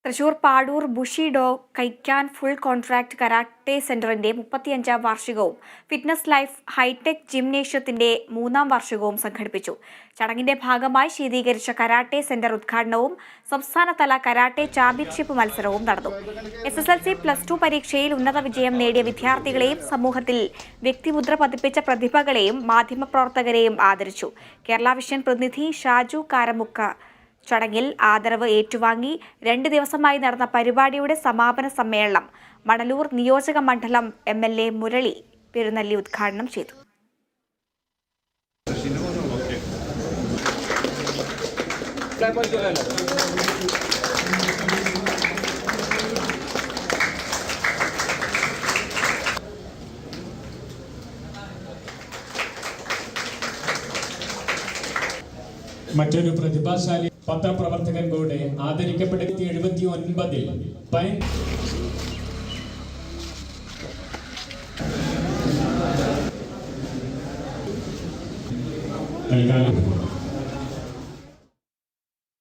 Thrissur Padoor Bushido Kaikan full contract karate സെന്ററിന്റെ 35ാം വാർഷികവും ഫിറ്റ്നസ് ലൈഫ് ഹൈടെക് ജിംനേഷ്യത്തിന്റെ 3ാം വാർഷികവും സംഘടിപ്പിച്ചു. ചടങ്ങിന്റെ ഭാഗമായി ശീതീകരിച്ച കരാട്ടെ സെന്റർ ഉദ്ഘാടനവും സംസ്ഥാനതല കരാട്ടെ ചാമ്പ്യൻഷിപ്പ് മത്സരവും നടന്നു. SSLC +2 പരീക്ഷയിൽ ഉന്നത വിജയം നേടിയ വിദ്യാർത്ഥികളെയും സമൂഹത്തിൽ വ്യക്തിമുദ്ര പതിപ്പിച്ച പ്രതിഭകളെയും മാധ്യമപ്രവർത്തകരെയും ആദരിച്ചു. കേരള വിഷൻ പ്രതിനിധി ഷാജു കാരമുക്ക ചടങ്ങിൽ ആദരവ് ഏറ്റുവാങ്ങി. 2 ദിവസമായി നടന്ന പരിപാടിയുടെ സമാപന സമ്മേളനം മണലൂർ നിയോജക മണ്ഡലം MLA മുരളി പെരുന്നല്ലി ഉദ്ഘാടനം ചെയ്തു. മറ്റൊരു പ്രതിഭാശാലി പത്രപ്രവർത്തകൻ കൂടെ ആദരിക്കപ്പെട്ട 79-ൽ